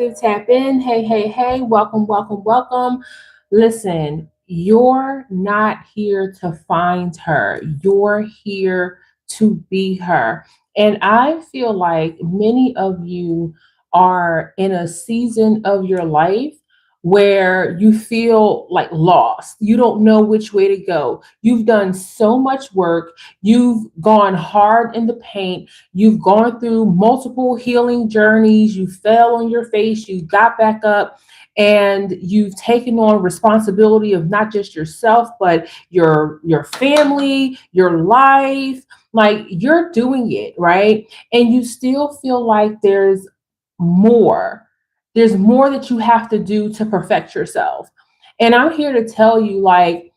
Collective. Tap in. Hey, hey, hey. Welcome, welcome, welcome. Listen, you're not here to find her. You're here to be her. And I feel like many of you are in a season of your life where you feel like lost. You don't know which way to go. You've done so much work. You've gone hard in the paint. You've gone through multiple healing journeys. You fell on your face. You got back up. And you've taken on responsibility of not just yourself, but your family, your life. Like you're doing it, right? And you still feel like more. There's more that you have to do to perfect yourself. And I'm here to tell you, like,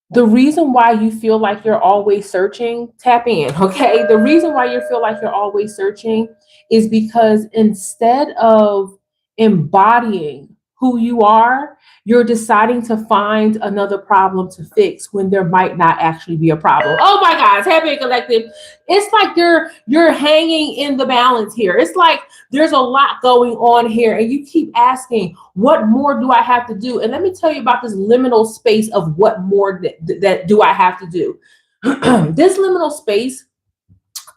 the reason why you feel like you're always searching, tap in, okay? The reason why you feel like you're always searching is because instead of embodying who you are, you're deciding to find another problem to fix when there might not actually be a problem. Oh my God, Happy and Collective. It's like you're hanging in the balance here. It's like there's a lot going on here, and you keep asking, what more do I have to do? And let me tell you about this liminal space of what more that do I have to do. This liminal space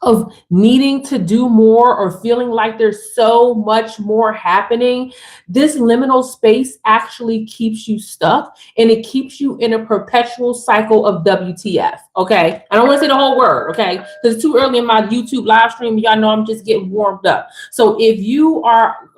of needing to do more or feeling like there's so much more happening, this liminal space actually keeps you stuck, and it keeps you in a perpetual cycle of WTF. Okay. I don't want to say the whole word. Okay. Because it's too early in my YouTube live stream. Y'all know I'm just getting warmed up. So if you are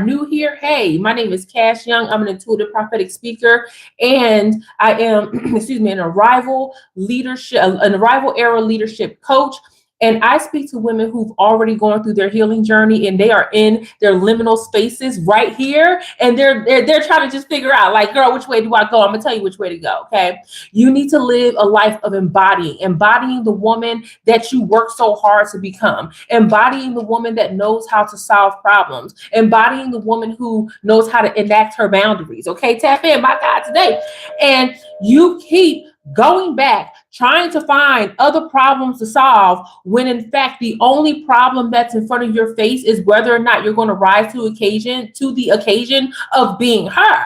new here, hey, my name is Cash Young. I'm an intuitive prophetic speaker, and I am, excuse me, an arrival era leadership coach. And I speak to women who've already gone through their healing journey, and they are in their liminal spaces right here. And they're trying to just figure out, like, girl, which way do I go? I'm gonna tell you which way to go. Okay. You need to live a life of embodying the woman that you work so hard to become, embodying the woman that knows how to solve problems, embodying the woman who knows how to enact her boundaries. Okay. Tap in, my God, today. And you keep going back, trying to find other problems to solve, when in fact the only problem that's in front of your face is whether or not you're going to rise to the occasion of being her,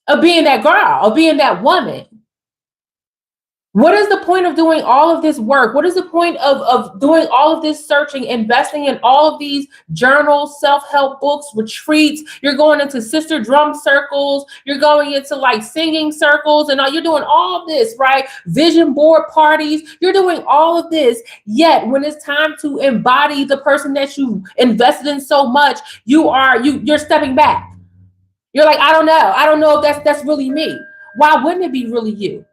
of being that girl, of being that woman. What is the point of doing all of this work? What is the point of doing all of this searching, investing in all of these journals, self-help books, retreats? You're going into sister drum circles. You're going into like singing circles, and you're doing all of this, right? Vision board parties. You're doing all of this. Yet when it's time to embody the person that you invested in so much, you're stepping back. You're like, I don't know. I don't know if that's really me. Why wouldn't it be really you?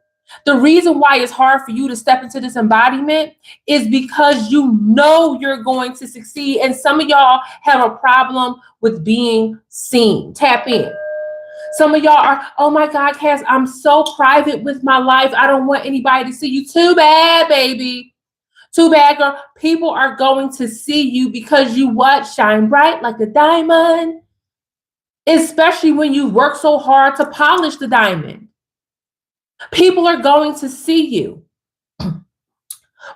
The reason why it's hard for you to step into this embodiment is because you know you're going to succeed. And some of y'all have a problem with being seen. Tap in. Some of y'all are, oh my God, Cass, I'm so private with my life. I don't want anybody to see you. Too bad, baby. Too bad, girl. People are going to see you because you what? Shine bright like a diamond. Especially when you work so hard to polish the diamond. People are going to see you.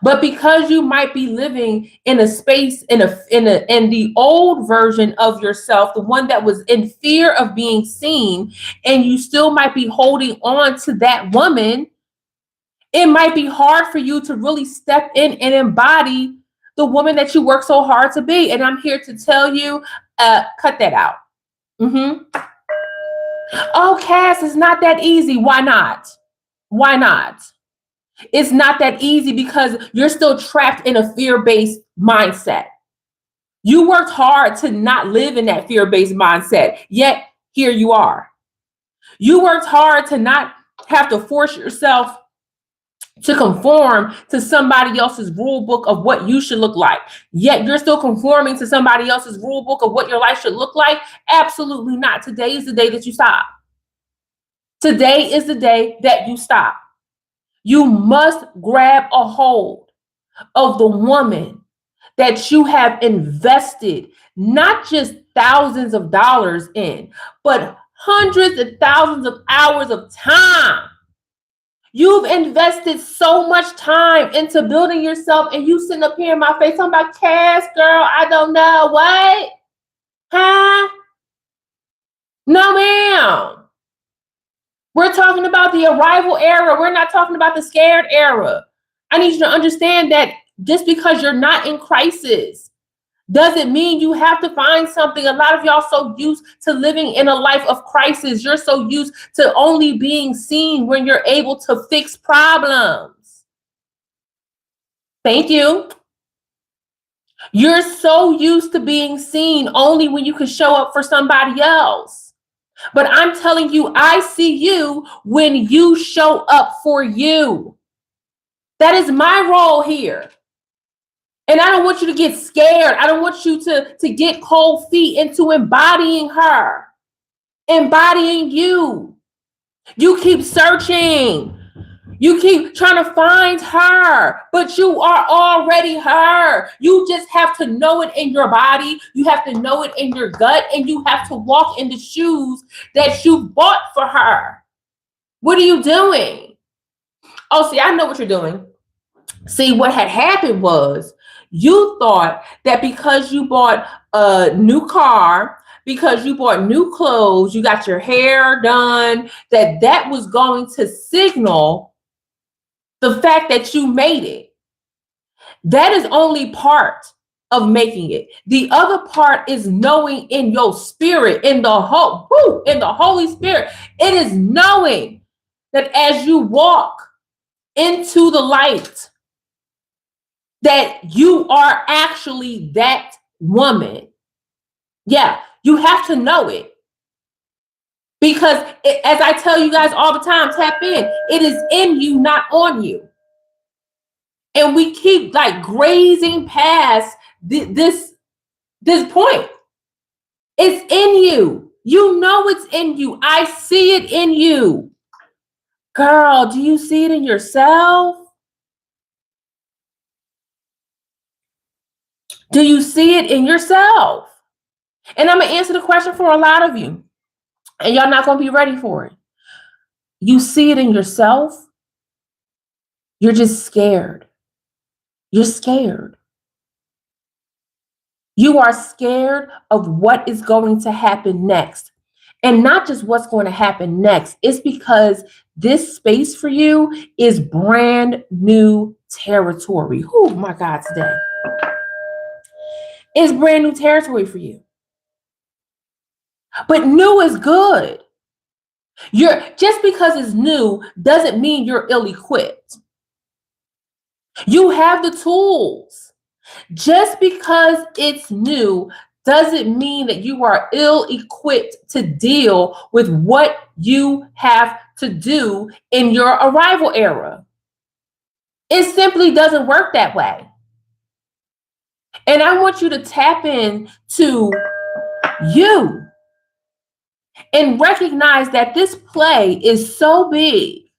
But because you might be living in a space in the old version of yourself, the one that was in fear of being seen, and you still might be holding on to that woman, it might be hard for you to really step in and embody the woman that you work so hard to be. And I'm here to tell you, cut that out. Oh, Cass, it's not that easy. Why not? Why not? It's not that easy because you're still trapped in a fear-based mindset. You worked hard to not live in that fear-based mindset, yet here you are. You worked hard to not have to force yourself to conform to somebody else's rule book of what you should look like, yet you're still conforming to somebody else's rule book of what your life should look like. Absolutely not. Today is the day that you stop. Today is the day that you stop. You must grab a hold of the woman that you have invested not just thousands of dollars in, but hundreds of thousands of hours of time. You've invested so much time into building yourself, and you sitting up here in my face talking about, Cass, girl, I don't know what. Huh? We're talking about the arrival era. We're not talking about the scared era. I need you to understand that just because you're not in crisis doesn't mean you have to find something. A lot of y'all so used to living in a life of crisis. You're so used to only being seen when you're able to fix problems. Thank you. You're so used to being seen only when you can show up for somebody else. But I'm telling you, I see you when you show up for you. That is my role here. And I don't want you to get scared. I don't want you to get cold feet into embodying her, embodying you. You keep searching. You keep trying to find her, but you are already her. You just have to know it in your body. You have to know it in your gut, and you have to walk in the shoes that you bought for her. What are you doing? Oh, see, I know what you're doing. See, what had happened was you thought that because you bought a new car, because you bought new clothes, you got your hair done, that was going to signal the fact that you made it. That is only part of making it. The other part is knowing in your spirit, in the Holy Spirit. It is knowing that as you walk into the light, that you are actually that woman. Yeah, you have to know it. Because as I tell you guys all the time, tap in. It is in you, not on you. And we keep like grazing past this point. It's in you. You know it's in you. I see it in you. Girl, do you see it in yourself? Do you see it in yourself? And I'm going to answer the question for a lot of you. And y'all not going to be ready for it. You see it in yourself. You're just scared. You're scared. You are scared of what is going to happen next. And not just what's going to happen next. It's because this space for you is brand new territory. Oh my God, today. It's brand new territory for you. But new is good. Just because it's new doesn't mean you're ill-equipped. You have the tools. Just because it's new doesn't mean that you are ill-equipped to deal with what you have to do in your arrival era. It simply doesn't work that way. And I want you to tap into you and recognize that this play is so big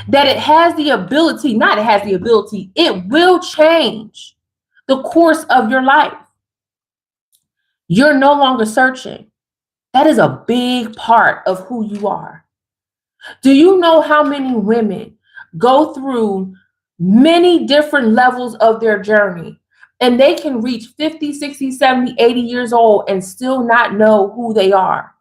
that it has the ability, it will change the course of your life. You're no longer searching. That is a big part of who you are. Do you know how many women go through many different levels of their journey and they can reach 50, 60, 70, 80 years old and still not know who they are?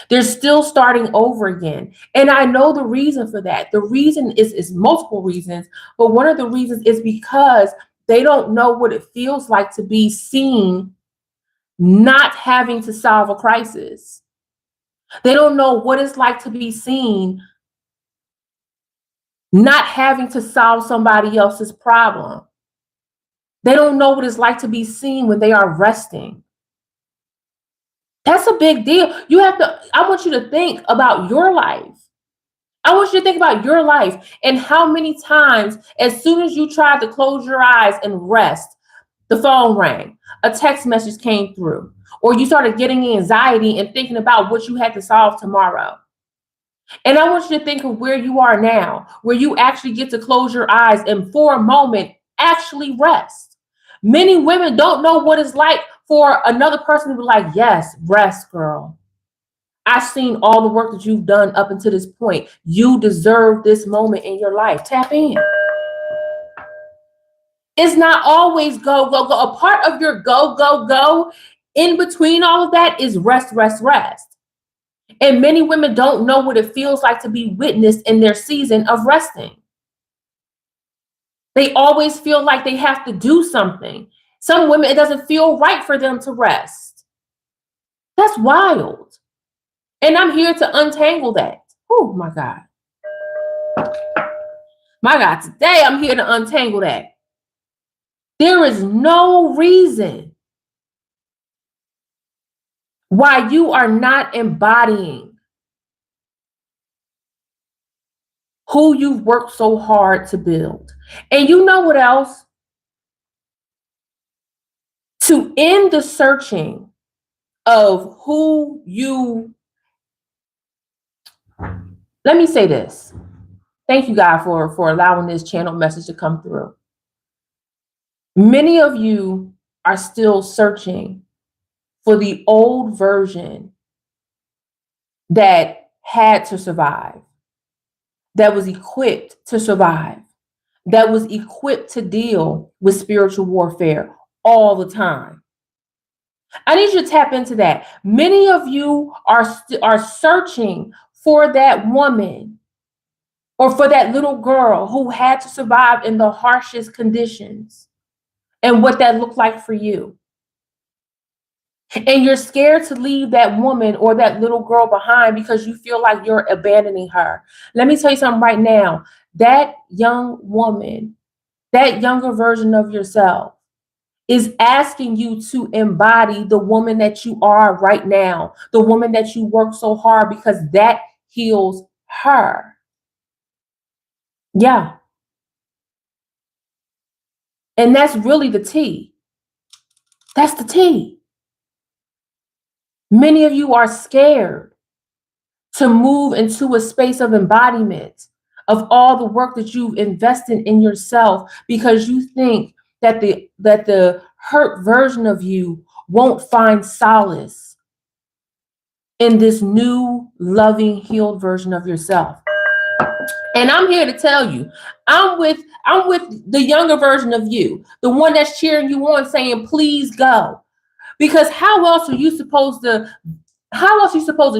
They're still starting over again. And I know the reason for that. The reason is multiple reasons, but one of the reasons is because they don't know what it feels like to be seen not having to solve a crisis. They don't know what it's like to be seen not having to solve somebody else's problem. They don't know what it's like to be seen when they are resting. That's a big deal. I want you to think about your life. I want you to think about your life and how many times, as soon as you tried to close your eyes and rest, the phone rang, a text message came through, or you started getting anxiety and thinking about what you had to solve tomorrow. And I want you to think of where you are now, where you actually get to close your eyes and for a moment actually rest. Many women don't know what it's like for another person to be like, yes, rest, girl. I've seen all the work that you've done up until this point. You deserve this moment in your life. Tap in. It's not always go, go, go. A part of your go, go, go in between all of that is rest, rest, rest. And many women don't know what it feels like to be witnessed in their season of resting. They always feel like they have to do something. Some women, it doesn't feel right for them to rest. That's wild. And I'm here to untangle that. Oh my God. My God, today I'm here to untangle that. There is no reason why you are not embodying who you've worked so hard to build. And you know what else? To end the searching of who you, let me say this. Thank you, God, for allowing this channel message to come through. Many of you are still searching for the old version that had to survive, that was equipped to survive, that was equipped to deal with spiritual warfare all the time. I need you to tap into that. Many of you are searching for that woman or for that little girl who had to survive in the harshest conditions and what that looked like for you. And you're scared to leave that woman or that little girl behind because you feel like you're abandoning her. Let me tell you something right now. That young woman, that younger version of yourself, is asking you to embody the woman that you are right now, the woman that you work so hard, because that heals her. Yeah. And that's really the tea. That's the tea. Many of you are scared to move into a space of embodiment of all the work that you've invested in yourself because you think that the hurt version of you won't find solace in this new, loving, healed version of yourself. And I'm here to tell you, I'm with the younger version of you, the one that's cheering you on, saying, please go. Because how else are you supposed to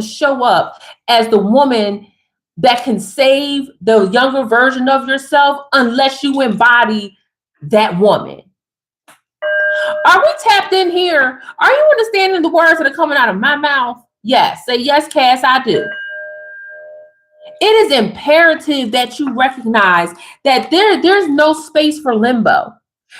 show up as the woman that can save the younger version of yourself unless you embody that woman? Are we tapped in here? Are you understanding the words that are coming out of my mouth? Yes. Say yes, Cass, I do. It is imperative that you recognize that there's no space for limbo.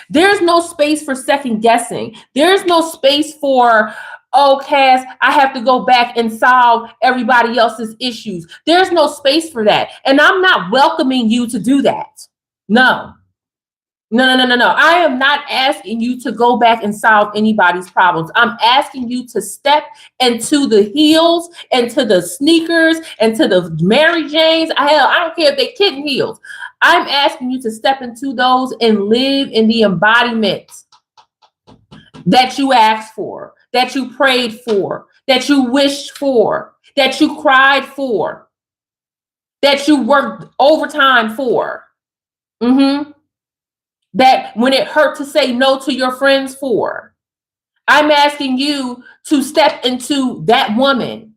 There's no space for second guessing. There's no space for, oh, Cass, I have to go back and solve everybody else's issues. There's no space for that. And I'm not welcoming you to do that. No. No. I am not asking you to go back and solve anybody's problems. I'm asking you to step into the heels, into the sneakers, into the Mary Janes. Hell, I don't care if they kitten heels. I'm asking you to step into those and live in the embodiment that you asked for, that you prayed for, that you wished for, that you cried for, that you worked overtime for. That when it hurt to say no to your friends for. I'm asking you to step into that woman.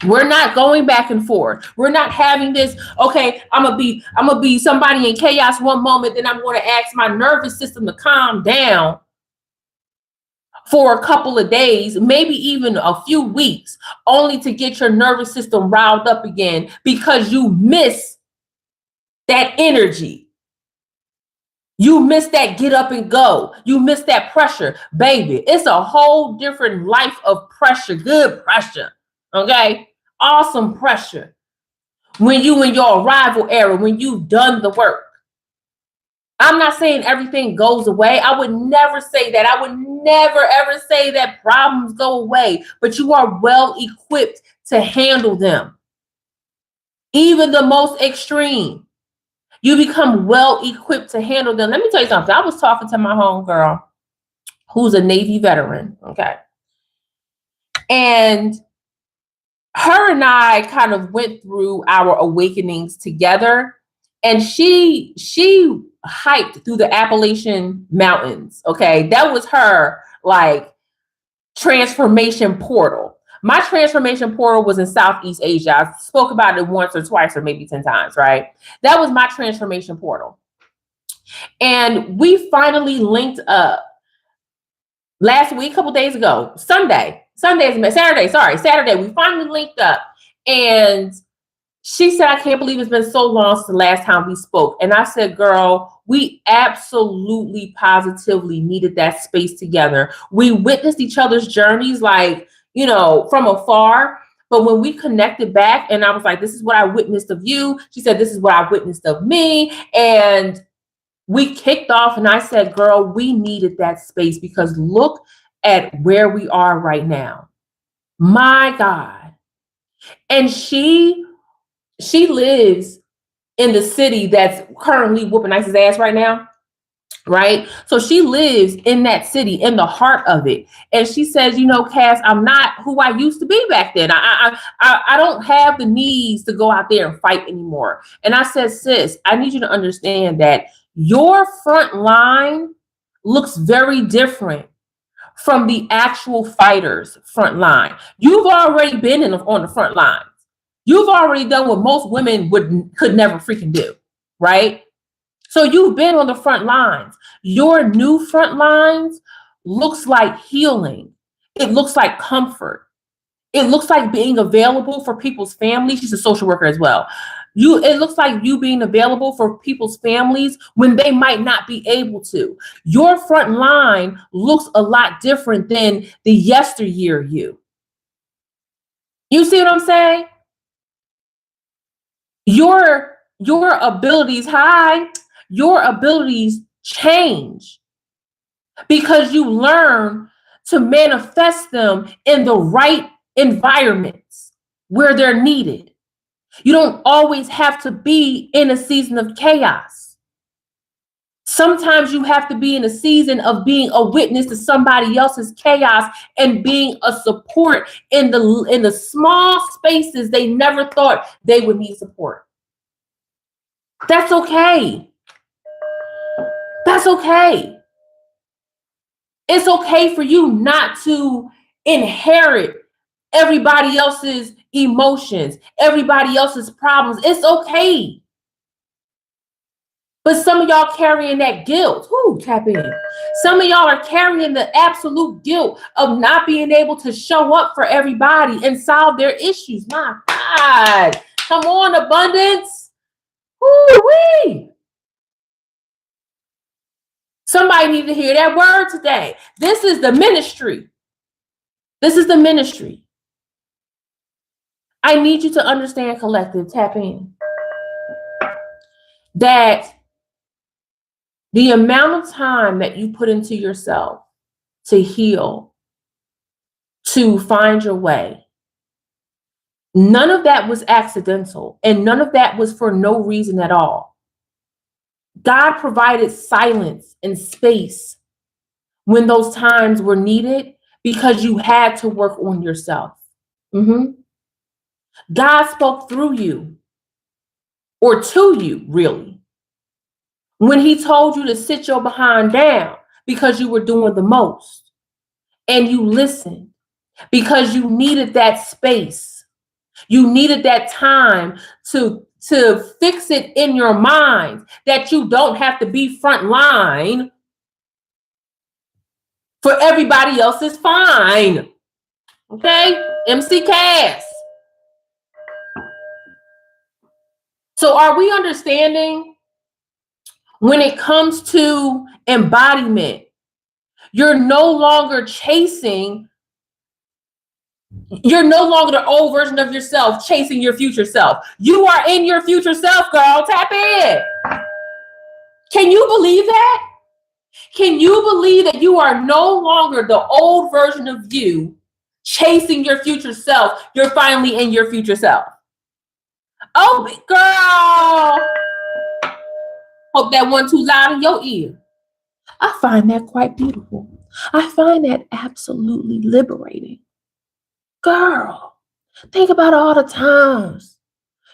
We're not going back and forth. We're not having this, okay, I'm gonna be somebody in chaos one moment, then I'm gonna ask my nervous system to calm down for a couple of days, maybe even a few weeks, only to get your nervous system riled up again because you miss that energy. You miss that get up and go. You miss that pressure. Baby, it's a whole different life of pressure, good pressure, okay? Awesome pressure. When you in your arrival era, when you've done the work. I'm not saying everything goes away. I would never say that. I would never, ever say that problems go away, but you are well equipped to handle them. Even the most extreme. You become well equipped to handle them. Let me tell you something. I was talking to my homegirl who's a Navy veteran, okay? And her and I kind of went through our awakenings together. And she hiked through the Appalachian Mountains, okay? That was her like transformation portal. My transformation portal was in Southeast Asia. I spoke about it once or twice or maybe 10 times, right? That was my transformation portal. And we finally linked up last week, a couple days ago, Saturday, we finally linked up. And she said, I can't believe it's been so long since the last time we spoke. And I said, girl, we absolutely positively needed that space together. We witnessed each other's journeys, like, you know, from afar. But when we connected back and I was like, this is what I witnessed of you. She said, this is what I witnessed of me. And we kicked off and I said, girl, we needed that space because look at where we are right now. My God. And she lives in the city that's currently whooping ISIS ass right now, right? So she lives in that city, in the heart of it. And she says, you know, Cass, I'm not who I used to be back then. I don't have the needs to go out there and fight anymore. And I said, sis, I need you to understand that your front line looks very different from the actual fighters' front line. You've already been on the front line. You've already done what most women could never freaking do, right? So you've been on the front lines. Your new front lines looks like healing. It looks like comfort. It looks like being available for people's families. She's a social worker as well. It looks like you being available for people's families when they might not be able to. Your front line looks a lot different than the yesteryear you. You see what I'm saying? Your abilities change because you learn to manifest them in the right environments where they're needed. You don't always have to be in a season of chaos. Sometimes you have to be in a season of being a witness to somebody else's chaos and being a support in the small spaces they never thought they would need support. That's okay. That's okay. It's okay for you not to inherit everybody else's emotions, everybody else's problems. It's okay. But some of y'all carrying that guilt. Whoo, tap in. Some of y'all are carrying the absolute guilt of not being able to show up for everybody and solve their issues. My God. Come on, abundance. Woo-wee. Somebody needs to hear that word today. This is the ministry. This is the ministry. I need you to understand, collective, tap in, that the amount of time that you put into yourself to heal, to find your way, none of that was accidental and none of that was for no reason at all. God provided silence and space when those times were needed because you had to work on yourself. God spoke through you, or to you, really, when he told you to sit your behind down because you were doing the most. And you listened because you needed that space. You needed that time to fix it in your mind that you don't have to be front line for everybody else is fine. Okay? MC Cass. So are we understanding when it comes to embodiment, you're no longer chasing, you're no longer the old version of yourself chasing your future self. You are in your future self, girl. Tap in. Can you believe that? Can you believe that you are no longer the old version of you chasing your future self? You're finally in your future self. Oh, girl. Hope that wasn't too loud in your ear. I find that quite beautiful. I find that absolutely liberating. Girl, think about all the times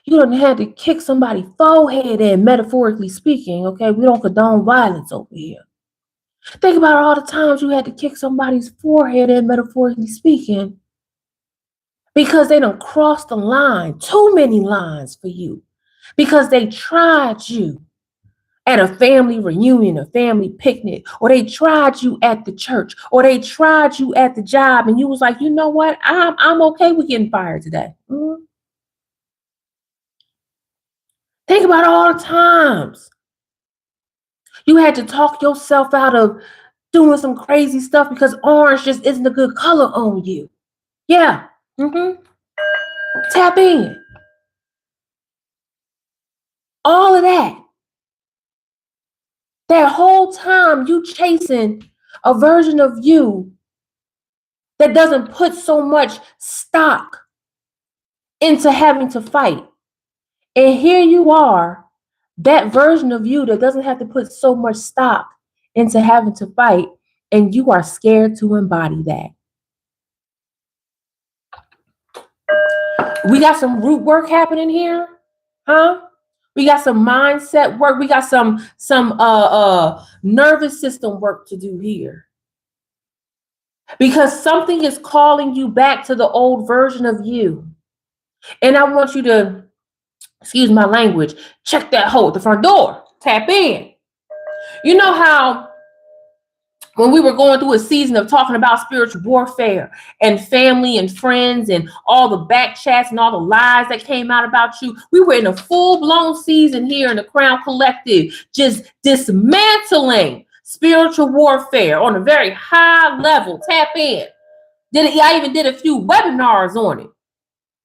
you done had to kick somebody's forehead in, metaphorically speaking, okay? We don't condone violence over here. Think about all the times you had to kick somebody's forehead in, metaphorically speaking, because they done crossed the line, too many lines for you, because they tried you at a family reunion, a family picnic, or they tried you at the church, or they tried you at the job, and you was like, you know what, I'm okay with getting fired today. Think about all the times you had to talk yourself out of doing some crazy stuff because orange just isn't a good color on you. Yeah. Tap in. All of that. That whole time you chasing a version of you that doesn't put so much stock into having to fight. And here you are, that version of you that doesn't have to put so much stock into having to fight, and you are scared to embody that. We got some root work happening here, huh? We got some mindset work. We got some nervous system work to do here. Because something is calling you back to the old version of you. And I want you to, excuse my language, check that hole at the front door. Tap in. You know how when we were going through a season of talking about spiritual warfare and family and friends and all the back chats and all the lies that came out about you, we were in a full-blown season here in the Crown Collective, just dismantling spiritual warfare on a very high level. Tap in. I even did a few webinars on it.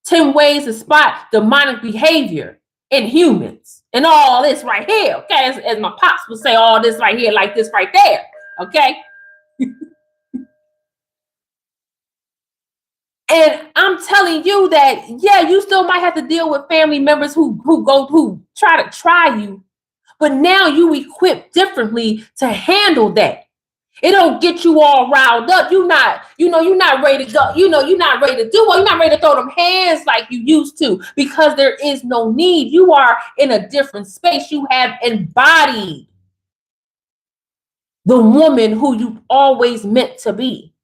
10 ways to spot demonic behavior in humans. And all this right here, okay? As my pops would say, all this right here, like this right there, okay? And I'm telling you that, yeah, you still might have to deal with family members who try to try you, but now you equipped differently to handle that. It don't get you all riled up. You're not ready to go. You're not ready to do it. You're not ready to throw them hands like you used to because there is no need. You are in a different space. You have embodied the woman who you always meant to be.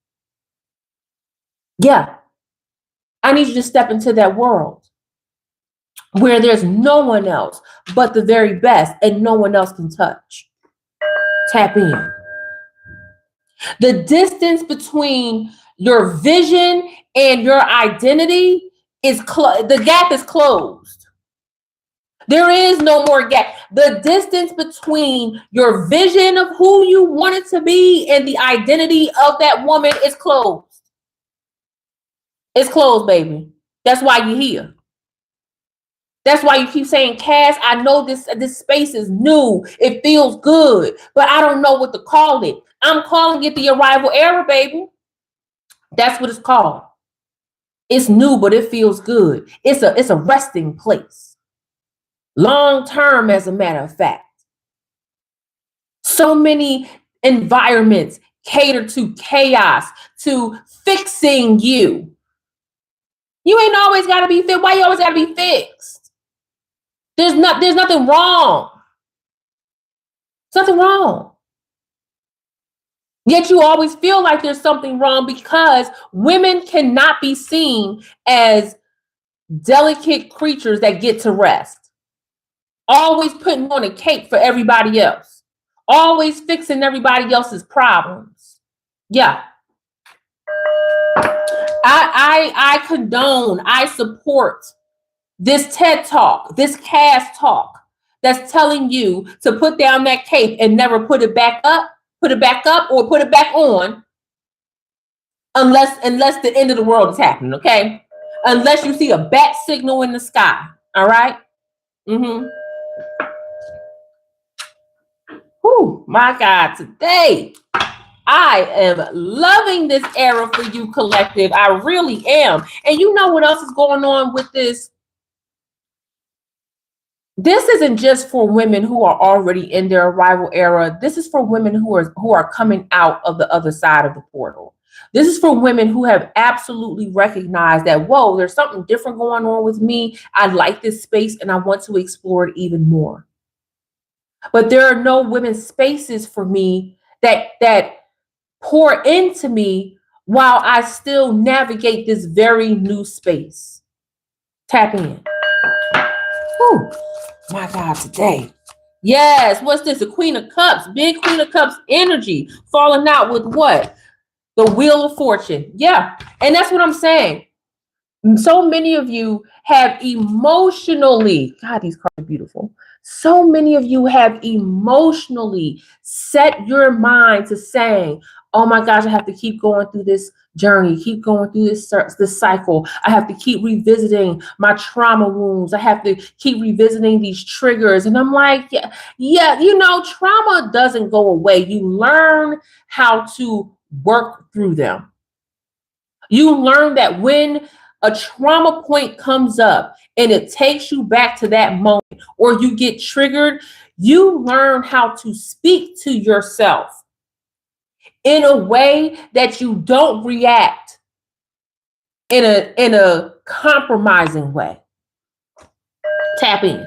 Yeah. I need you to step into that world where there's no one else but the very best and no one else can touch. Tap in. The distance between your vision and your identity is the gap is closed. There is no more gap. The distance between your vision of who you want it to be and the identity of that woman is closed. It's closed, baby. That's why you're here. That's why you keep saying, Cass, I know this space is new. It feels good, but I don't know what to call it. I'm calling it the arrival era, baby. That's what it's called. It's new, but it feels good. It's a resting place. Long term, as a matter of fact. So many environments cater to chaos, to fixing you. You ain't always got to be fixed. Why you always got to be fixed? There's nothing wrong. There's nothing wrong. Yet you always feel like there's something wrong because women cannot be seen as delicate creatures that get to rest. Always putting on a cape for everybody else. Always fixing everybody else's problems. Yeah. I condone, I support this TED Talk, this Cass Talk that's telling you to put down that cape and never put it back up or put it back on unless the end of the world is happening, okay? Unless you see a bat signal in the sky, all right? Whew, my God, today I am loving this era for you, collective. I really am. And you know what else is going on with this? This isn't just for women who are already in their arrival era. This is for women who are coming out of the other side of the portal. This is for women who have absolutely recognized that, whoa, there's something different going on with me. I like this space and I want to explore it even more. But there are no women's spaces for me that pour into me while I still navigate this very new space. Tap in. Whew. My God, today. Yes, what's this? The Queen of Cups, big Queen of Cups energy, falling out with what? The Wheel of Fortune. Yeah, and that's what I'm saying. So many of you have emotionally, God, these cards are beautiful. So many of you have emotionally set your mind to saying, oh my gosh, I have to keep going through this journey, keep going through this cycle. I have to keep revisiting my trauma wounds. I have to keep revisiting these triggers. And I'm like, yeah, trauma doesn't go away. You learn how to work through them. You learn that when a trauma point comes up and it takes you back to that moment, or you get triggered, you learn how to speak to yourself in a way that you don't react in a compromising way. Tap in.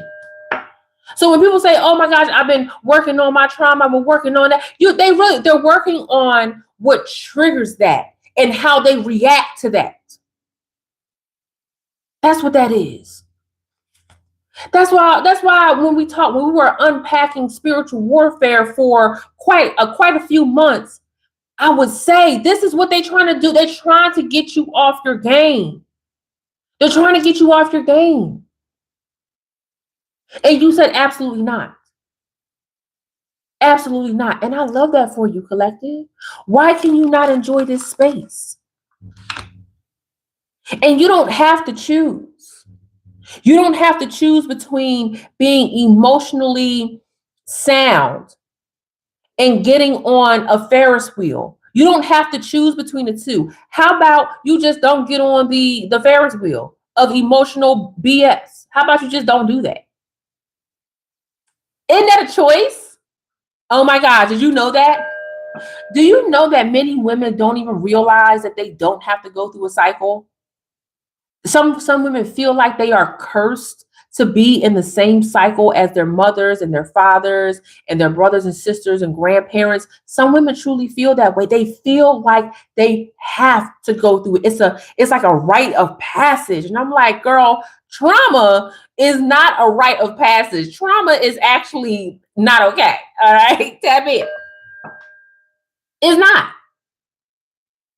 So when people say, oh my gosh, I've been working on my trauma, I've been working on that, they're working on what triggers that and how they react to that. That's what that is. That's why when we were unpacking spiritual warfare for quite a few months, I would say this is what they're trying to do. They're trying to get you off your game. They're trying to get you off your game. And you said absolutely not. Absolutely not. And I love that for you, collective. Why can you not enjoy this space? And you don't have to choose. You don't have to choose between being emotionally sound and getting on a Ferris wheel. You don't have to choose between the two. How about you just don't get on the Ferris wheel of emotional BS? How about you just don't do that? Isn't that a choice? Oh my God, did you know that? Do you know that many women don't even realize that they don't have to go through a cycle? Some women feel like they are cursed to be in the same cycle as their mothers and their fathers and their brothers and sisters and grandparents. Some women truly feel that way. They feel like they have to go through it. It's like a rite of passage. And I'm like, girl, trauma is not a rite of passage. Trauma is actually not okay. All right, tap in. It's not.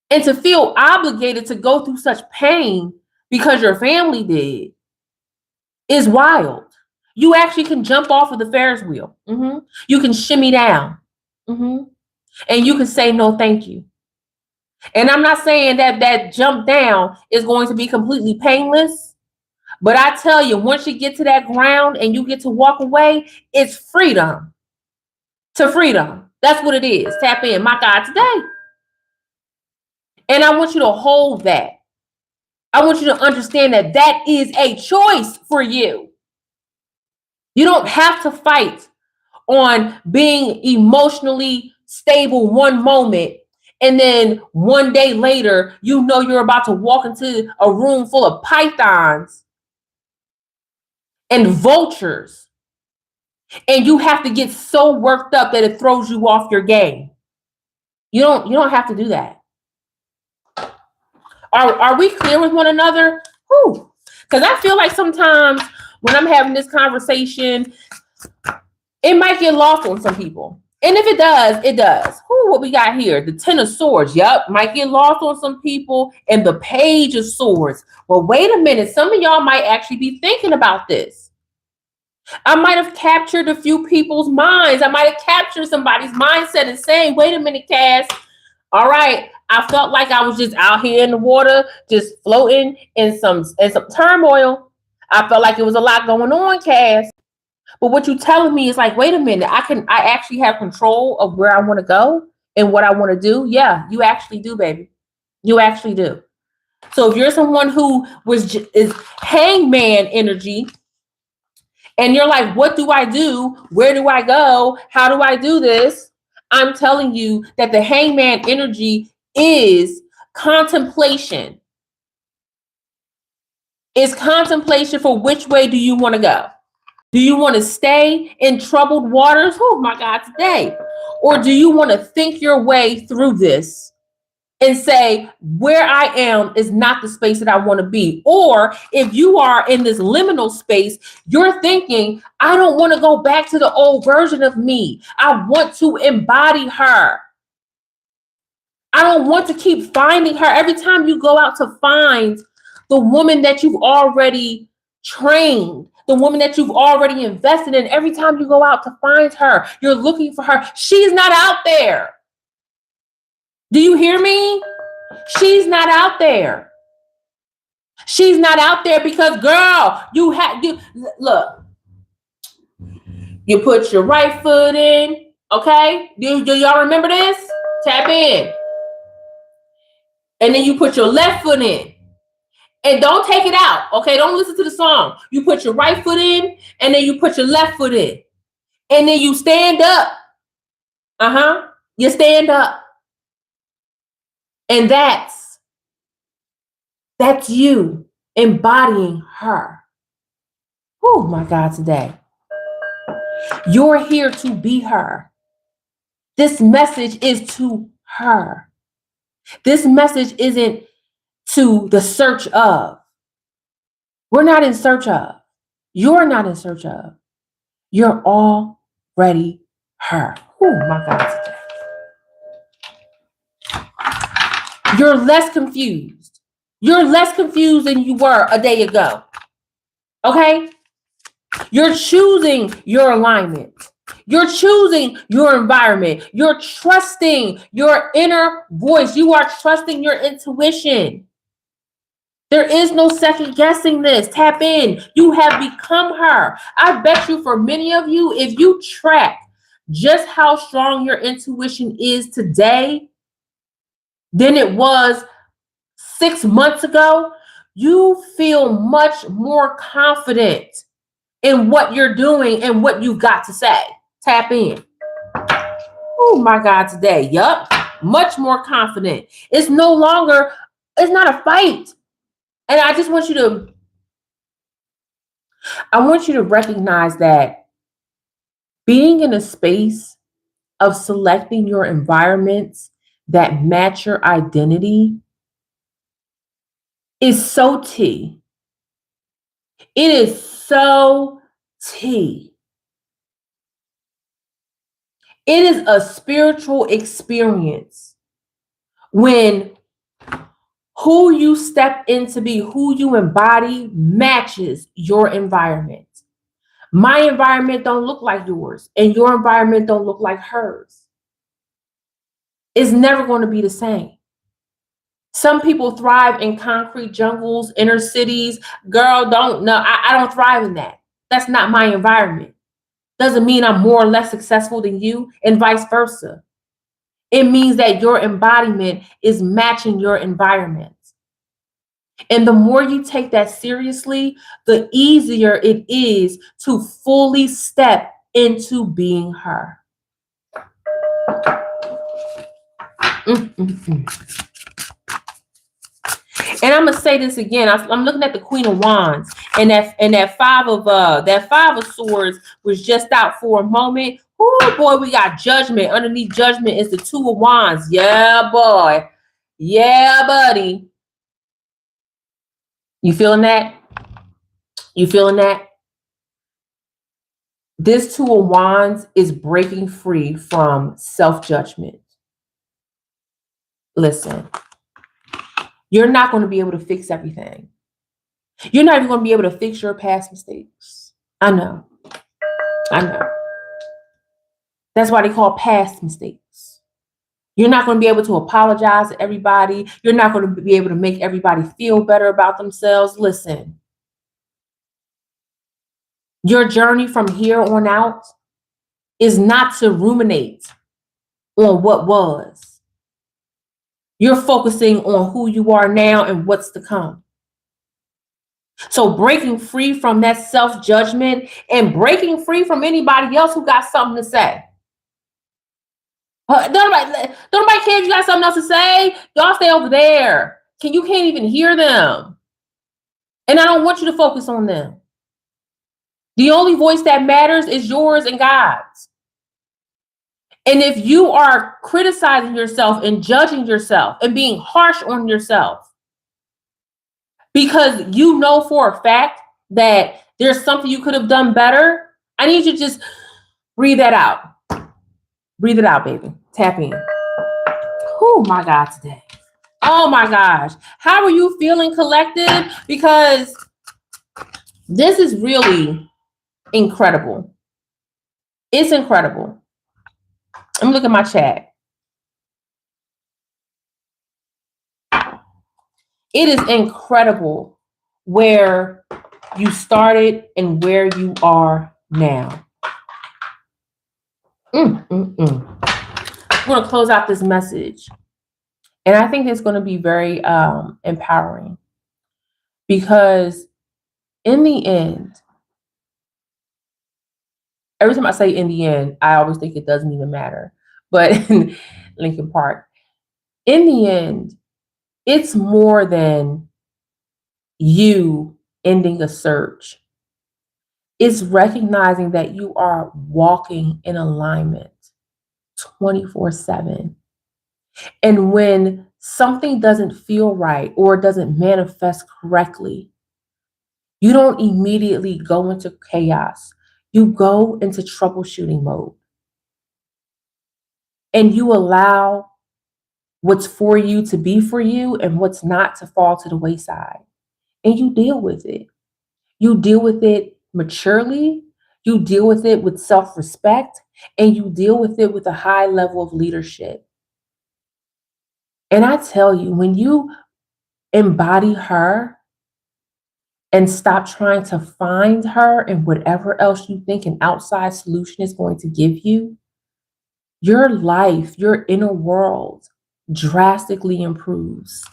And to feel obligated to go through such pain because your family did is wild. You actually can jump off of the Ferris wheel. Mm-hmm. You can shimmy down. Mm-hmm. And you can say no, thank you. And I'm not saying that jump down is going to be completely painless, but I tell you, once you get to that ground and you get to walk away, it's freedom to freedom. That's what it is. Tap in, my God, today. And I want you to hold that. I want you to understand that that is a choice for you. You don't have to fight on being emotionally stable one moment, and then one day later, you know you're about to walk into a room full of pythons and vultures, and you have to get so worked up that it throws you off your game. You don't have to do that. Are we clear with one another? Because I feel like sometimes when I'm having this conversation, it might get lost on some people. And if it does, it does. What we got here? The Ten of Swords. Yep, might get lost on some people. And the Page of Swords. Well, wait a minute. Some of y'all might actually be thinking about this. I might have captured a few people's minds. I might have captured somebody's mindset and saying, wait a minute, Cass. All right, I felt like I was just out here in the water, just floating in some turmoil. I felt like it was a lot going on, Cass. But what you're telling me is like, wait a minute, I actually have control of where I want to go and what I want to do. Yeah, you actually do, baby. You actually do. So if you're someone who is hangman energy, and you're like, what do I do? Where do I go? How do I do this? I'm telling you that the hangman energy is contemplation. It's contemplation for which way do you want to go? Do you want to stay in troubled waters? Oh my God, today. Or do you want to think your way through this and say, where I am is not the space that I want to be. Or if you are in this liminal space, you're thinking, I don't want to go back to the old version of me. I want to embody her. I don't want to keep finding her. Every time you go out to find the woman that you've already trained, the woman that you've already invested in, every time you go out to find her, you're looking for her. She's not out there. Do you hear me? She's not out there. She's not out there because, girl, you look. You put your right foot in, okay? Do y'all remember this? Tap in, and then you put your left foot in, and don't take it out, okay? Don't listen to the song. You put your right foot in, and then you put your left foot in, and then you stand up. You stand up, and that's you embodying her. Oh my God, today. You're here to be her. This message is to her. This message isn't to the search of. We're not in search of. You're not in search of. You're already her. Oh my God, today. You're less confused. You're less confused than you were a day ago. Okay? You're choosing your alignment. You're choosing your environment. You're trusting your inner voice. You are trusting your intuition. There is no second guessing this. Tap in. You have become her. I bet you for many of you, if you track just how strong your intuition is today than it was 6 months ago, you feel much more confident in what you're doing and what you've got to say. Tap in. Oh my God, today. Yup. Much more confident. It's not a fight. And I want you to recognize that being in a space of selecting your environments that match your identity is so tea. It is so tea. It is a spiritual experience when who you step in to be, who you embody, matches your environment. My environment don't look like yours, and your environment don't look like hers. It's never going to be the same. Some people thrive in concrete jungles, inner cities. Girl, I don't thrive in that. That's not my environment. Doesn't mean I'm more or less successful than you, and vice versa. It means that your embodiment is matching your environment. And the more you take that seriously, the easier it is to fully step into being her. And I'm gonna say this again. I'm looking at the Queen of Wands, and that five of swords was just out for a moment. Oh boy, we got Judgment. Underneath Judgment is the Two of Wands. Yeah, boy. Yeah, buddy. You feeling that? You feeling that? This Two of Wands is breaking free from self-judgment. Listen, you're not going to be able to fix everything. You're not even going to be able to fix your past mistakes. I know. That's why they call past mistakes. You're not going to be able to apologize to everybody. You're not going to be able to make everybody feel better about themselves. Listen, your journey from here on out is not to ruminate on what was. You're focusing on who you are now and what's to come. So breaking free from that self-judgment and breaking free from anybody else who got something to say. Don't nobody care if you got something else to say. Y'all stay over there. You can't even hear them. And I don't want you to focus on them. The only voice that matters is yours and God's. And if you are criticizing yourself and judging yourself and being harsh on yourself because you know for a fact that there's something you could have done better, I need you to just breathe that out. Breathe it out, baby. Tap in. Oh my God, today. Oh my gosh. How are you feeling, collective? Because this is really incredible. It's incredible. Let me look at my chat. It is incredible where you started and where you are now. I'm going to close out this message. And I think it's going to be very empowering because in the end, every time I say in the end, I always think it doesn't even matter. But in Lincoln Park, in the end, it's more than you ending a search. It's recognizing that you are walking in alignment 24/7. And when something doesn't feel right or doesn't manifest correctly, you don't immediately go into chaos. You go into troubleshooting mode. And you allow what's for you to be for you and what's not to fall to the wayside. And you deal with it. You deal with it maturely. You deal with it with self-respect. And you deal with it with a high level of leadership. And I tell you, when you embody her and stop trying to find her and whatever else you think an outside solution is going to give you, your life, your inner world drastically improves.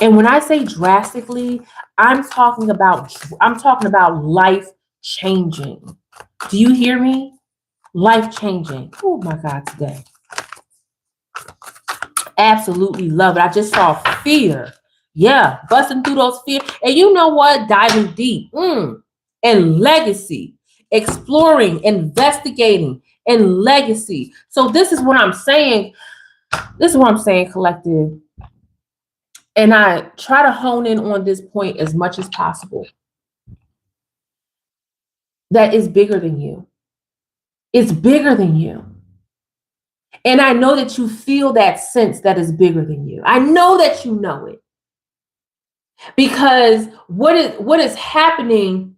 And when I say drastically, I'm talking about life changing. Do you hear me? Life changing. Oh my God, today. Absolutely love it. I just saw fear. Yeah, busting through those fears. And you know what? Diving deep. And legacy. Exploring, investigating, and legacy. So this is what I'm saying. This is what I'm saying, collective. And I try to hone in on this point as much as possible. That is bigger than you. It's bigger than you. And I know that you feel that sense that is bigger than you. I know that you know it. Because what is happening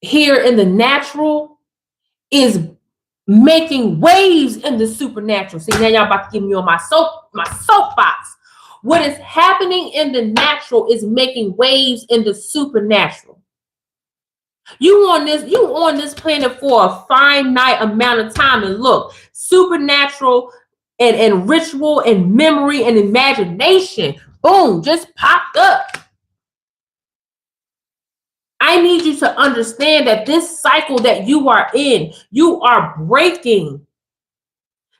here in the natural is making waves in the supernatural. See, now y'all about to give me on my soapbox. What is happening in the natural is making waves in the supernatural. You on this planet for a finite amount of time, and look, supernatural and ritual and memory and imagination, boom, just popped up. I need you to understand that this cycle that you are in, you are breaking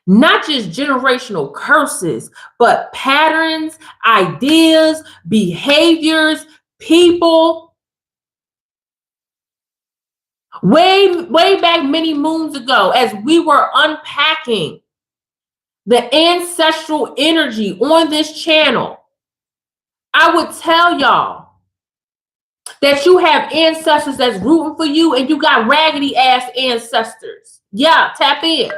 not just generational curses, but patterns, ideas, behaviors, people. Way back many moons ago, as we were unpacking the ancestral energy on this channel, I would tell y'all that you have ancestors that's rooting for you and you got raggedy ass ancestors. Yeah, tap in.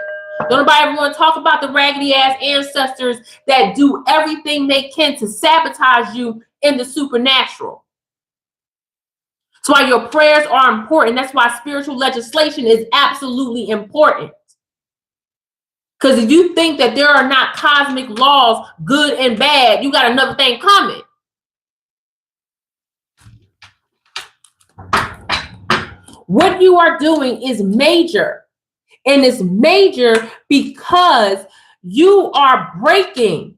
Don't nobody ever want to talk about the raggedy ass ancestors that do everything they can to sabotage you in the supernatural. That's why your prayers are important. That's why spiritual legislation is absolutely important. Because if you think that there are not cosmic laws, good and bad, you got another thing coming. What you are doing is major. And it's major because you are breaking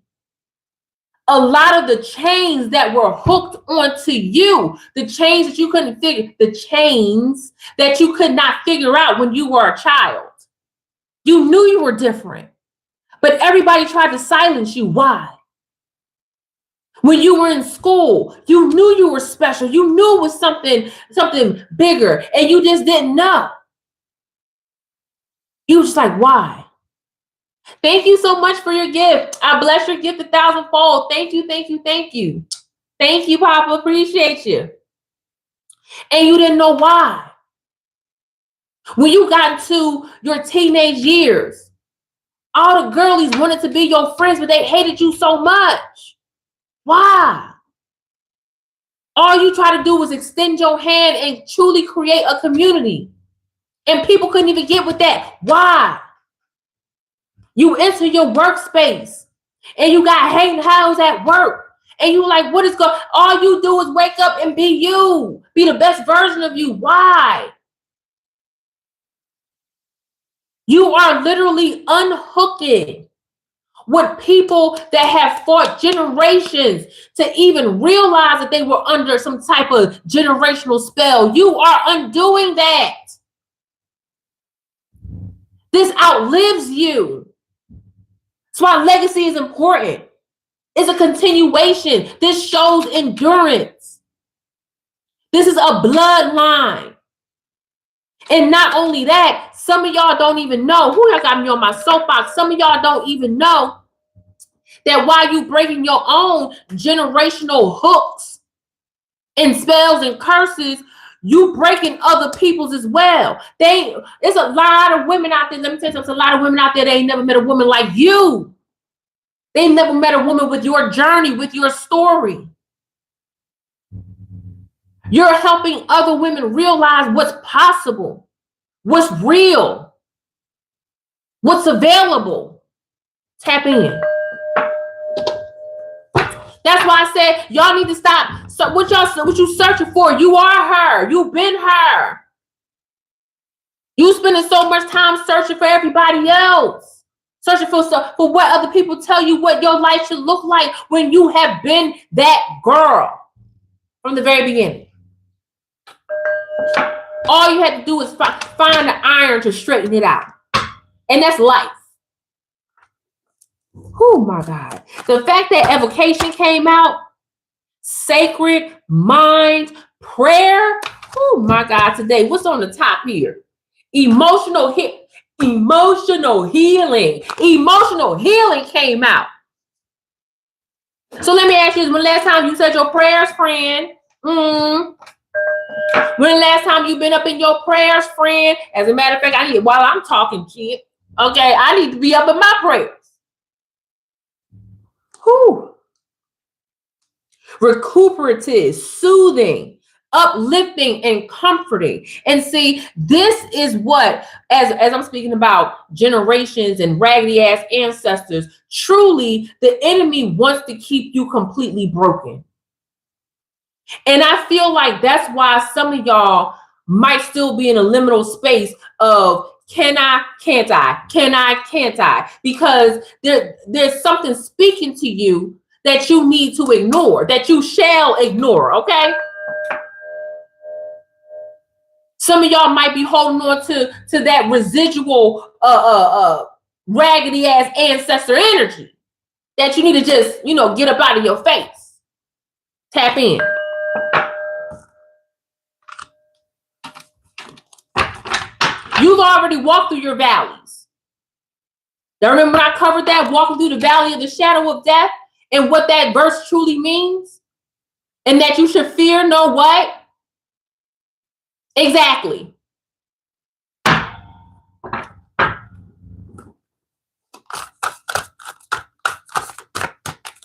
a lot of the chains that were hooked onto you, the chains that you couldn't figure, the chains that you could not figure out when you were a child. You knew you were different, but everybody tried to silence you. Why? When you were in school, you knew you were special. You knew it was something bigger, and you just didn't know. You were just like, why? Thank you so much for your gift. I bless your gift 1,000-fold. Thank you, thank you, thank you. Thank you, Papa. Appreciate you. And you didn't know why. When you got into your teenage years, all the girlies wanted to be your friends, but they hated you so much. Why? All you try to do was extend your hand and truly create a community. And people couldn't even get with that. Why? You enter your workspace and you got hating hounds at work. And you like, what is going? All you do is wake up and be you. Be the best version of you. Why? You are literally unhooking with people that have fought generations to even realize that they were under some type of generational spell. You are undoing that. This outlives you. That's why legacy is important. It's a continuation. This shows endurance. This is a bloodline. And not only that, some of y'all don't even know. Who y'all got me on my soapbox? Some of y'all don't even know that while you breaking your own generational hooks and spells and curses, you breaking other people's as well. It's a lot of women out there. Let me tell you something. There's a lot of women out there that ain't never met a woman like you. They never met a woman with your journey, with your story. You're helping other women realize what's possible, what's real, what's available. Tap in. That's why I said y'all need to stop. So what you searching for? You are her. You've been her. You spending so much time searching for everybody else. Searching for what other people tell you what your life should look like when you have been that girl from the very beginning. All you had to do is find the iron to straighten it out. And that's life. Oh my God. The fact that evocation came out, sacred mind, prayer. Oh my God, today. What's on the top here? Emotional healing. Emotional healing came out. So let me ask you, when last time you said your prayers, friend? When the last time you been up in your prayers, friend? As a matter of fact, while I'm talking, kid, okay, I need to be up in my prayers. Whew. Recuperative, soothing, uplifting, and comforting. And see, this is what, as I'm speaking about generations and raggedy ass ancestors, truly the enemy wants to keep you completely broken. And I feel like that's why some of y'all might still be in a liminal space of can I, can't I, can I, can't I? Because there's something speaking to you that you need to ignore, that you shall ignore, okay? Some of y'all might be holding on to that residual raggedy ass ancestor energy that you need to just, get up out of your face. Tap in. You've already walked through your valleys. Now remember when I covered that, walking through the valley of the shadow of death, and what that verse truly means? And that you should fear no what? Exactly.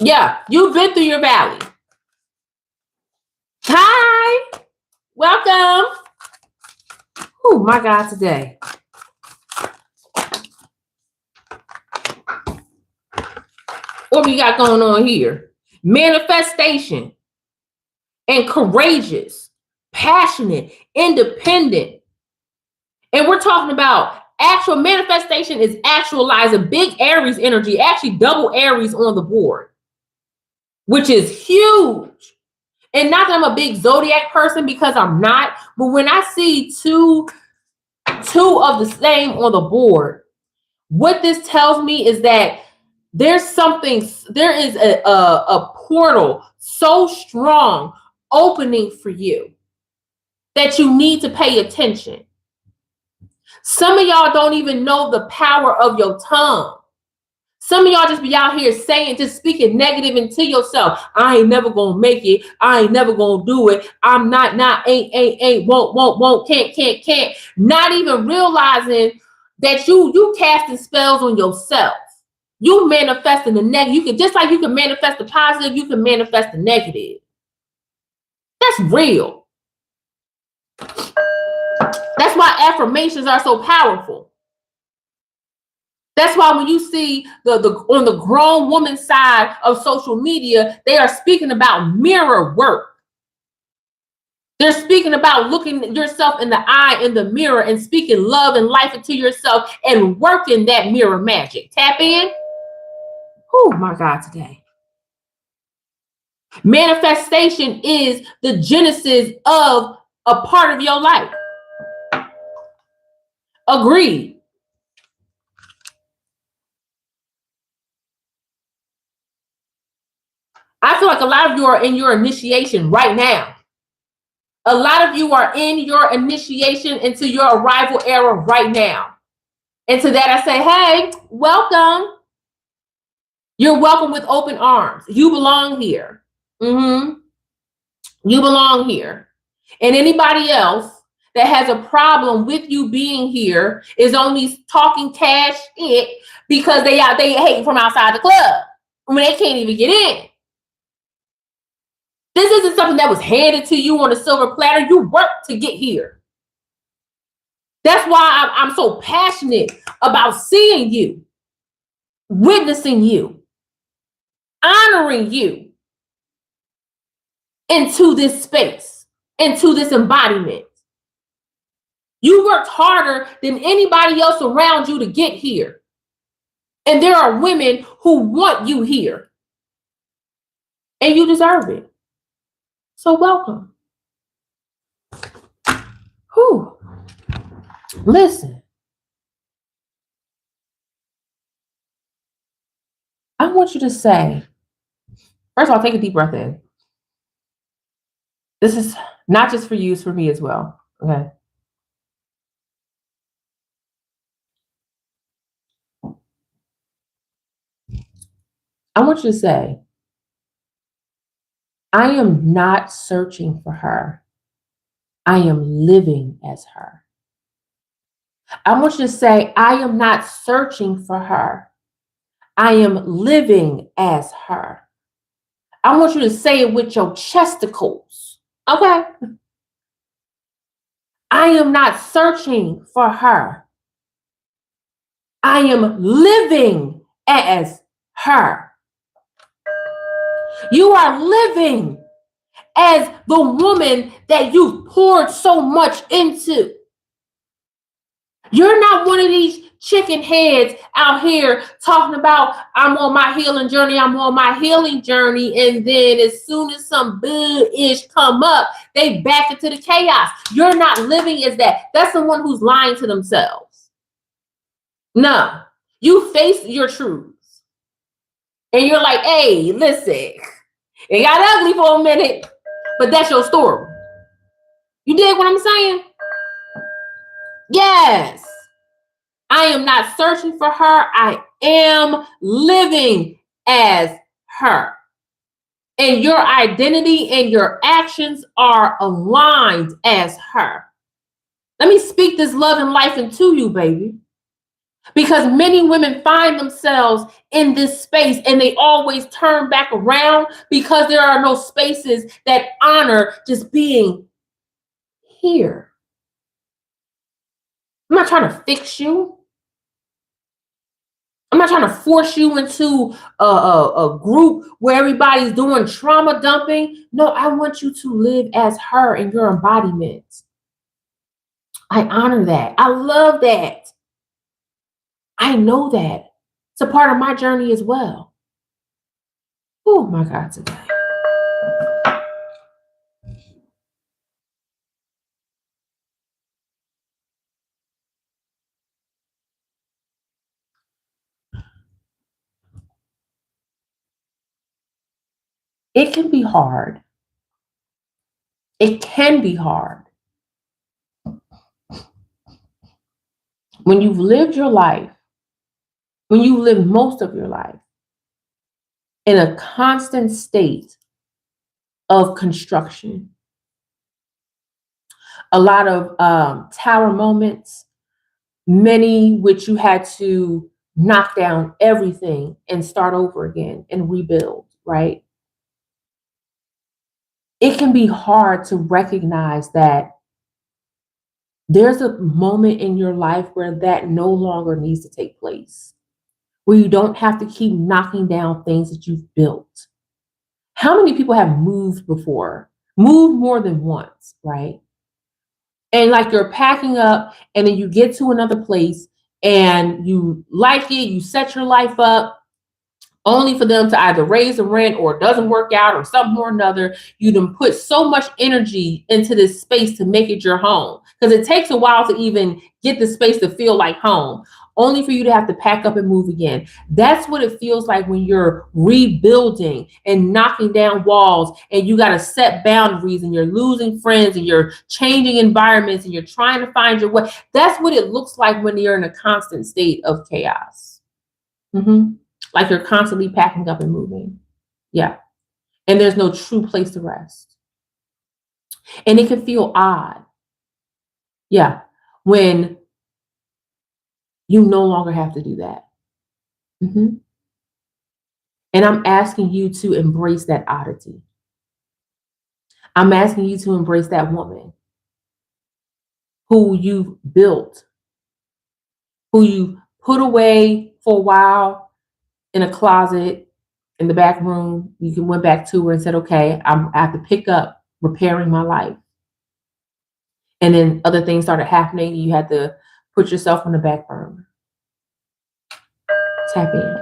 Yeah, you've been through your valley. Hi, welcome. Oh my God, today. What we got going on here? Manifestation and courageous, passionate, independent. And we're talking about actual manifestation is actualizing big Aries energy, actually double Aries on the board, which is huge. And not that I'm a big zodiac person, because I'm not, but when I see two of the same on the board, what this tells me is that there is a portal so strong opening for you that you need to pay attention. Some of y'all don't even know the power of your tongue. Some of y'all just be out here saying, just speaking negative into yourself. I ain't never gonna make it. I ain't never gonna do it. I'm not, ain't, won't, can't. Not even realizing that you casting spells on yourself. You manifesting the negative. You can, just like you can manifest the positive, you can manifest the negative. That's real. That's why affirmations are so powerful. That's why when you see the on the grown woman side of social media, they are speaking about mirror work. They're speaking about looking yourself in the eye in the mirror and speaking love and life into yourself and working that mirror magic. Tap in. Oh my God, today. Manifestation is the genesis of a part of your life. Agreed. I feel like a lot of you are in your initiation right now. A lot of you are in your initiation into your arrival era right now. And to that I say, hey, welcome. You're welcome with open arms. You belong here. You belong here. And anybody else that has a problem with you being here is only talking cash it because they hate from outside the club. I mean, they can't even get in. This isn't something that was handed to you on a silver platter. You worked to get here. That's why I'm so passionate about seeing you, witnessing you, honoring you into this space, into this embodiment. You worked harder than anybody else around you to get here. And there are women who want you here. And you deserve it. So welcome. Whew. Listen. I want you to say, first of all, take a deep breath in. This is not just for you, it's for me as well. Okay. I want you to say, I am not searching for her. I am living as her. I want you to say, I am not searching for her. I am living as her. I want you to say it with your chesticles. Okay. I am not searching for her. I am living as her. You are living as the woman that you've poured so much into. You're not one of these chicken heads out here talking about, I'm on my healing journey, I'm on my healing journey. And then as soon as some boo-ish come up, they back into the chaos. You're not living as that. That's someone who's lying to themselves. No, you face your truths. And you're like, hey, listen, it got ugly for a minute, but that's your story. You dig what I'm saying? Yes. I am not searching for her. I am living as her. And your identity and your actions are aligned as her. Let me speak this love and life into you, baby. Because many women find themselves in this space and they always turn back around because there are no spaces that honor just being here. I'm not trying to fix you. I'm not trying to force you into a group where everybody's doing trauma dumping. No, I want you to live as her in your embodiment. I honor that. I love that. I know that. It's a part of my journey as well. Oh my God, today. It can be hard. It can be hard. When you've lived your life when you live most of your life in a constant state of construction, a lot of tower moments, many which you had to knock down everything and start over again and rebuild, right? It can be hard to recognize that there's a moment in your life where that no longer needs to take place, where you don't have to keep knocking down things that you've built. How many people have moved before? Moved more than once, right? And like you're packing up and then you get to another place and you like it, you set your life up, only for them to either raise the rent or it doesn't work out or something or another. You done put so much energy into this space to make it your home, because it takes a while to even get the space to feel like home, only for you to have to pack up and move again. That's what it feels like when you're rebuilding and knocking down walls and you got to set boundaries and you're losing friends and you're changing environments and you're trying to find your way. That's what it looks like when you're in a constant state of chaos. Mm-hmm. Like you're constantly packing up and moving. Yeah. And there's no true place to rest. And it can feel odd. Yeah. When you no longer have to do that. Mm-hmm. And I'm asking you to embrace that oddity. I'm asking you to embrace that woman who you've built, who you put away for a while in a closet in the back room. You can went back to her and said, okay, I have to pick up repairing my life. And then other things started happening. You had to put yourself on the back burner. Tap in.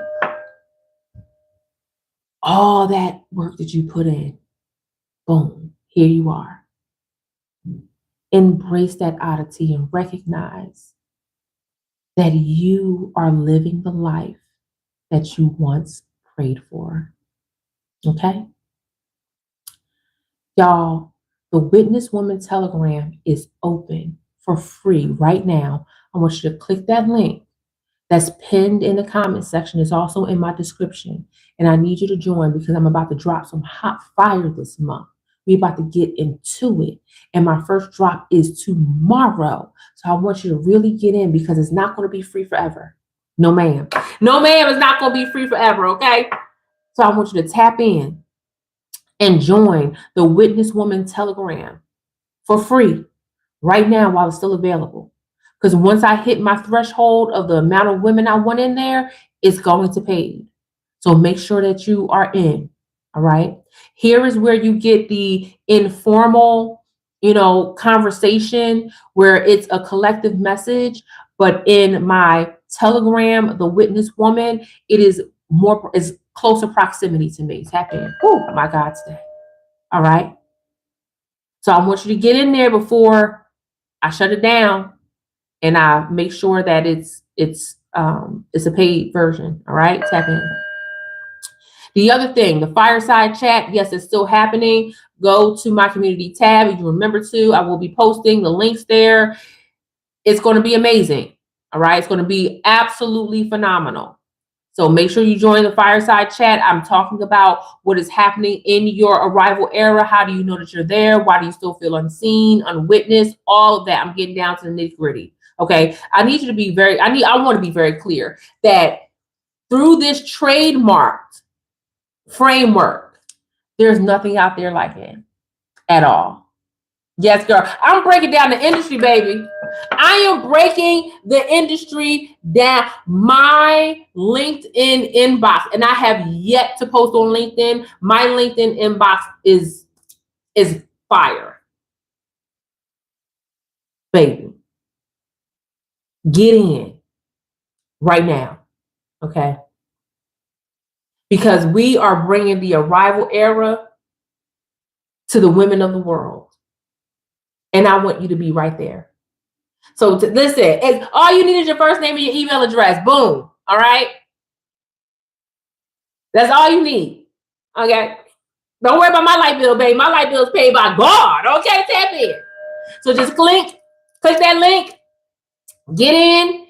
All that work that you put in, boom, here you are. Embrace that oddity and recognize that you are living the life that you once prayed for. Okay? Y'all, the Witness Woman Telegram is open for free right now. I want you to click that link that's pinned in the comment section. It's also in my description. And I need you to join because I'm about to drop some hot fire this month. We're about to get into it. And my first drop is tomorrow. So I want you to really get in because it's not going to be free forever. No, ma'am. No, ma'am, it's not going to be free forever, okay? So I want you to tap in and join the Witness Woman Telegram for free right now while it's still available. Because once I hit my threshold of the amount of women I want in there, it's going to pay. So make sure that you are in. All right. Here is where you get the informal, conversation where it's a collective message. But in my Telegram, the Witness Woman, it is closer proximity to me. Tap in. Oh my God, today. All right. So I want you to get in there before I shut it down. And I make sure that it's a paid version. All right, tap in. The other thing, the fireside chat, yes, it's still happening. Go to my community tab if you remember to. I will be posting the links there. It's going to be amazing. All right, it's going to be absolutely phenomenal. So make sure you join the fireside chat. I'm talking about what is happening in your arrival era. How do you know that you're there? Why do you still feel unseen, unwitnessed? All of that. I'm getting down to the nitty gritty. Okay. I need you to be I want to be very clear that through this trademarked framework, there's nothing out there like it at all. Yes, girl. I'm breaking down the industry, baby. I am breaking the industry down. My LinkedIn inbox, and I have yet to post on LinkedIn. My LinkedIn inbox is fire. Baby. Get in right now. Okay. Because we are bringing the arrival era to the women of the world. And I want you to be right there. So listen, all you need is your first name and your email address. Boom. All right. That's all you need. Okay. Don't worry about my light bill, baby. My light bill is paid by God. Okay. Tap in. So just click that link. Get in.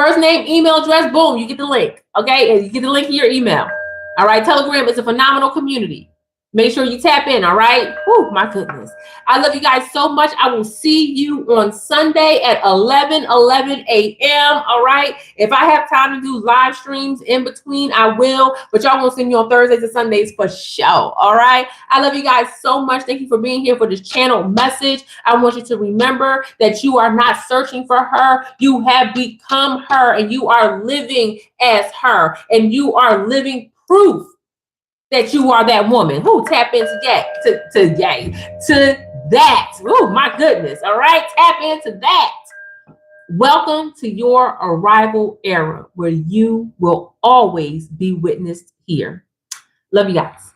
First name, email address, boom, you get the link. Okay, and you get the link in your email. All right, Telegram is a phenomenal community. Make sure you tap in, all right? Whew, my goodness. I love you guys so much. I will see you on Sunday at 11 a.m., all right? If I have time to do live streams in between, I will. But y'all won't see me on Thursdays and Sundays for sure, all right? I love you guys so much. Thank you for being here for this channel message. I want you to remember that you are not searching for her. You have become her, and you are living as her, and you are living proof that you are that woman. Who tap into that. Oh my goodness. All right, tap into that. Welcome to your arrival era, where you will always be witnessed here. Love you guys.